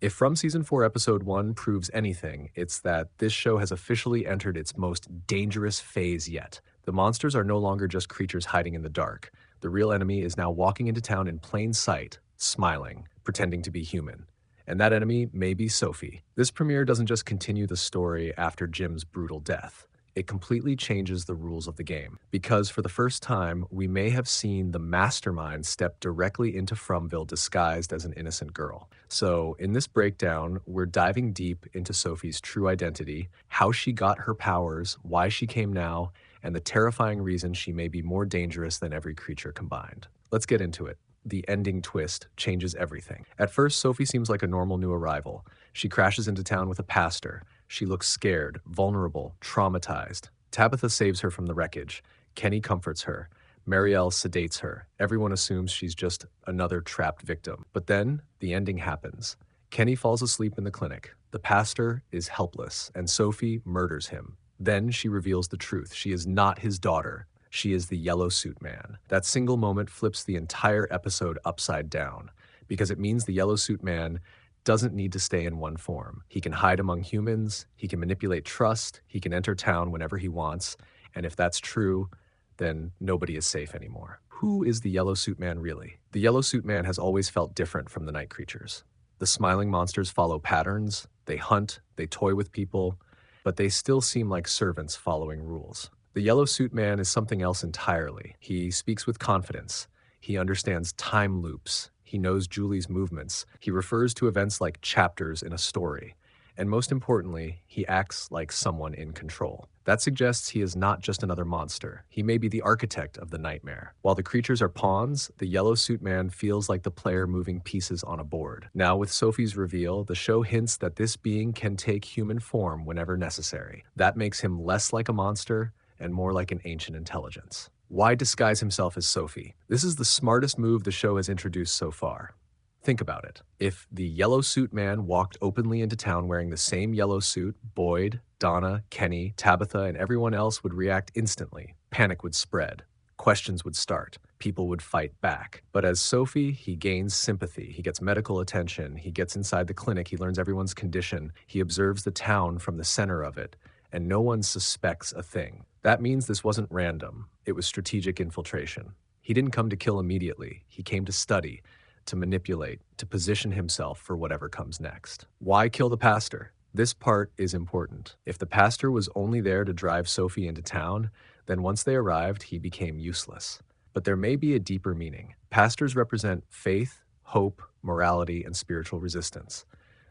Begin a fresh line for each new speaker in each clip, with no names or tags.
If From Season 4, Episode 1 proves anything, it's that this show has officially entered its most dangerous phase yet. The monsters are no longer just creatures hiding in the dark. The real enemy is now walking into town in plain sight, smiling, pretending to be human. And that enemy may be Sophie. This premiere doesn't just continue the story after Jim's brutal death. It completely changes the rules of the game, because for the first time, we may have seen the mastermind step directly into Fromville disguised as an innocent girl. So in this breakdown, we're diving deep into Sophie's true identity, how she got her powers, why she came now, and the terrifying reason she may be more dangerous than every creature combined. Let's get into it. The ending twist changes everything. At first, Sophie seems like a normal new arrival. She crashes into town with a pastor. She looks scared, vulnerable, traumatized. Tabitha saves her from the wreckage. Kenny comforts her. Marielle sedates her. Everyone assumes she's just another trapped victim. But then, the ending happens. Kenny falls asleep in the clinic. The pastor is helpless, and Sophie murders him. Then she reveals the truth. She is not his daughter. She is the Yellow Suit Man. That single moment flips the entire episode upside down, because it means the Yellow Suit Man doesn't need to stay in one form. He can hide among humans, he can manipulate trust, he can enter town whenever he wants, and if that's true, then nobody is safe anymore. Who is the Yellow Suit Man really? The Yellow Suit Man has always felt different from the night creatures. The smiling monsters follow patterns, they hunt, they toy with people, but they still seem like servants following rules. The Yellow Suit Man is something else entirely. He speaks with confidence. He understands time loops. He knows Julie's movements. He refers to events like chapters in a story. And most importantly, he acts like someone in control. That suggests he is not just another monster. He may be the architect of the nightmare. While the creatures are pawns, the Yellow Suit Man feels like the player moving pieces on a board. Now, with Sophie's reveal, the show hints that this being can take human form whenever necessary. That makes him less like a monster and more like an ancient intelligence. Why disguise himself as Sophie? This is the smartest move the show has introduced so far. Think about it. If the Yellow Suit Man walked openly into town wearing the same yellow suit, Boyd, Donna, Kenny, Tabitha, and everyone else would react instantly. Panic would spread. Questions would start. People would fight back. But as Sophie, he gains sympathy. He gets medical attention. He gets inside the clinic. He learns everyone's condition. He observes the town from the center of it. And no one suspects a thing. That means this wasn't random. It was strategic infiltration. He didn't come to kill immediately. He came to study, to manipulate, to position himself for whatever comes next. Why kill the pastor? This part is important. If the pastor was only there to drive Sophie into town, then once they arrived, he became useless. But there may be a deeper meaning. Pastors represent faith, hope, morality, and spiritual resistance.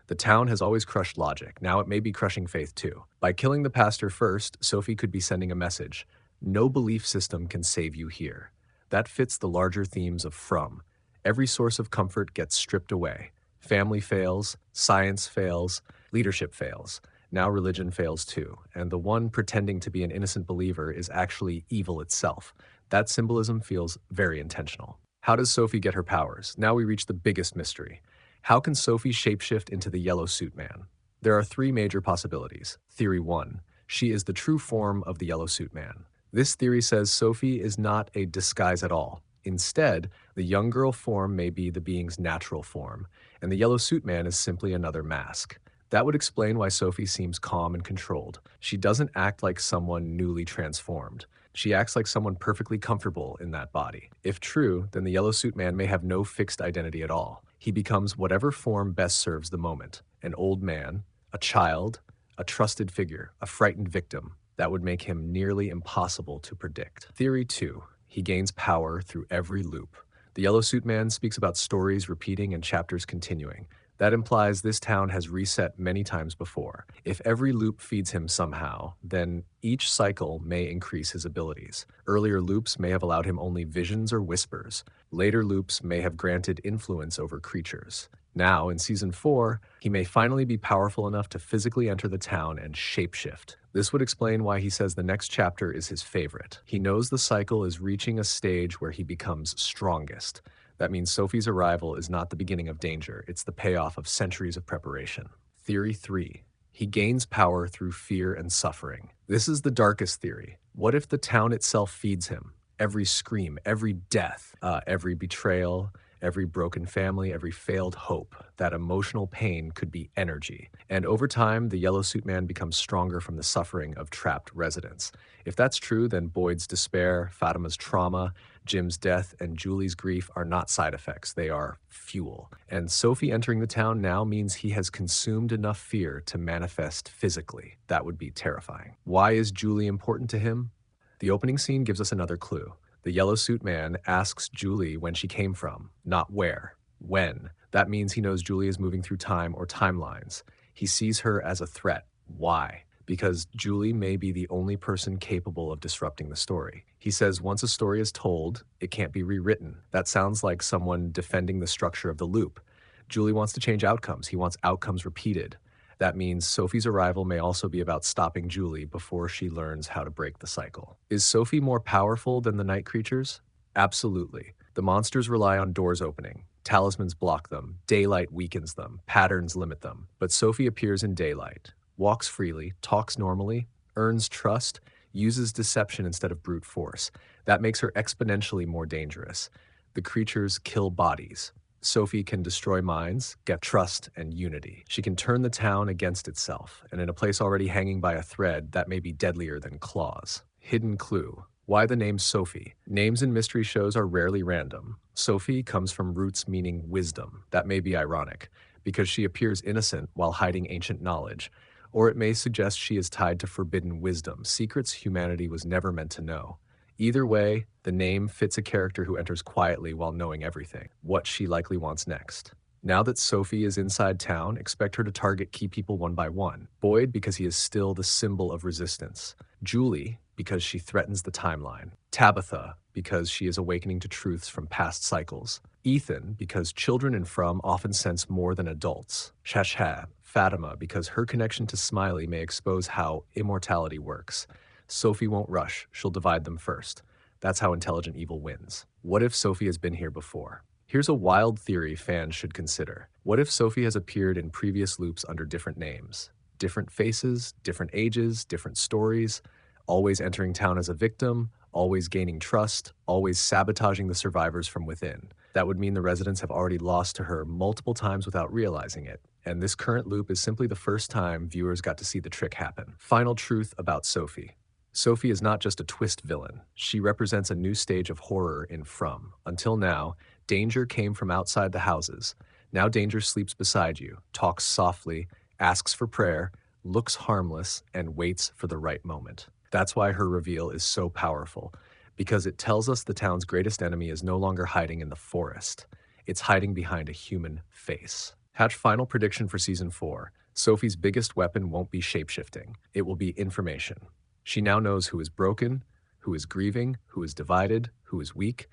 The town has always crushed logic. Now it may be crushing faith too. By killing the pastor first, Sophie could be sending a message. No belief system can save you here. That fits the larger themes of From. Every source of comfort gets stripped away. Family fails, science fails, leadership fails. Now religion fails too. And the one pretending to be an innocent believer is actually evil itself. That symbolism feels very intentional. How does Sophie get her powers? Now we reach the biggest mystery. How can Sophie shapeshift into the Yellow Suit Man? There are three major possibilities. Theory 1. She is the true form of the Yellow Suit Man. This theory says Sophie is not a disguise at all. Instead, the young girl form may be the being's natural form, and the Yellow Suit Man is simply another mask. That would explain why Sophie seems calm and controlled. She doesn't act like someone newly transformed. She acts like someone perfectly comfortable in that body. If true, then the Yellow Suit Man may have no fixed identity at all. He becomes whatever form best serves the moment. An old man, a child, a trusted figure, a frightened victim. That would make him nearly impossible to predict. Theory 2. He gains power through every loop. The Yellow Suit Man speaks about stories repeating and chapters continuing. That implies this town has reset many times before. If every loop feeds him somehow, then each cycle may increase his abilities. Earlier loops may have allowed him only visions or whispers. Later loops may have granted influence over creatures. Now, in Season 4, he may finally be powerful enough to physically enter the town and shapeshift. This would explain why he says the next chapter is his favorite. He knows the cycle is reaching a stage where he becomes strongest. That means Sophie's arrival is not the beginning of danger, it's the payoff of centuries of preparation. Theory 3. He gains power through fear and suffering. This is the darkest theory. What if the town itself feeds him? Every scream, every death, every betrayal, every broken family, every failed hope. That emotional pain could be energy. And over time, the Yellow Suit Man becomes stronger from the suffering of trapped residents. If that's true, then Boyd's despair, Fatima's trauma, Jim's death, and Julie's grief are not side effects, they are fuel. And Sophie entering the town now means he has consumed enough fear to manifest physically. That would be terrifying. Why is Julie important to him? The opening scene gives us another clue. The Yellow Suit Man asks Julie when she came from, not where. When. That means he knows Julie is moving through time or timelines. He sees her as a threat. Why? Because Julie may be the only person capable of disrupting the story. He says once a story is told, it can't be rewritten. That sounds like someone defending the structure of the loop. Julie wants to change outcomes. He wants outcomes repeated. That means Sophie's arrival may also be about stopping Julie before she learns how to break the cycle. Is Sophie more powerful than the night creatures? Absolutely. The monsters rely on doors opening. Talismans block them. Daylight weakens them. Patterns limit them. But Sophie appears in daylight, walks freely, talks normally, earns trust, uses deception instead of brute force. That makes her exponentially more dangerous. The creatures kill bodies. Sophie can destroy minds, get trust and unity. She can turn the town against itself, and in a place already hanging by a thread, that may be deadlier than claws. Hidden clue. Why the name Sophie? Names in mystery shows are rarely random. Sophie comes from roots meaning wisdom. That may be ironic, because she appears innocent while hiding ancient knowledge. Or it may suggest she is tied to forbidden wisdom, secrets humanity was never meant to know. Either way, the name fits a character who enters quietly while knowing everything, what she likely wants next. Now that Sophie is inside town, expect her to target key people one by one. Boyd, because he is still the symbol of resistance. Julie, because she threatens the timeline. Tabitha, because she is awakening to truths from past cycles. Ethan, because children in From often sense more than adults. Shashha, Fatima, because her connection to Smiley may expose how immortality works. Sophie won't rush, she'll divide them first. That's how intelligent evil wins. What if Sophie has been here before? Here's a wild theory fans should consider. What if Sophie has appeared in previous loops under different names? Different faces, different ages, different stories, always entering town as a victim, always gaining trust, always sabotaging the survivors from within. That would mean the residents have already lost to her multiple times without realizing it. And this current loop is simply the first time viewers got to see the trick happen. Final truth about Sophie. Sophie is not just a twist villain. She represents a new stage of horror in From. Until now, danger came from outside the houses. Now danger sleeps beside you, talks softly, asks for prayer, looks harmless, and waits for the right moment. That's why her reveal is so powerful, because it tells us the town's greatest enemy is no longer hiding in the forest. It's hiding behind a human face. Hatch final prediction for Season 4. Sophie's biggest weapon won't be shapeshifting. It will be information. She now knows who is broken, who is grieving, who is divided, who is weak,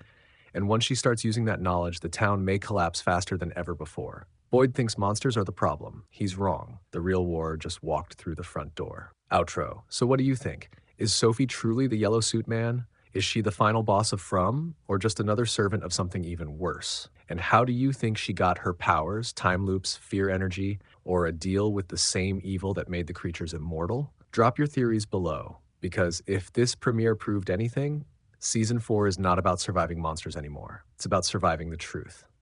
and once she starts using that knowledge, the town may collapse faster than ever before. Boyd thinks monsters are the problem. He's wrong. The real war just walked through the front door. Outro. So what do you think? Is Sophie truly the Yellow Suit Man? Is she the final boss of From, or just another servant of something even worse? And how do you think she got her powers, time loops, fear energy, or a deal with the same evil that made the creatures immortal? Drop your theories below, because if this premiere proved anything, Season 4 is not about surviving monsters anymore. It's about surviving the truth.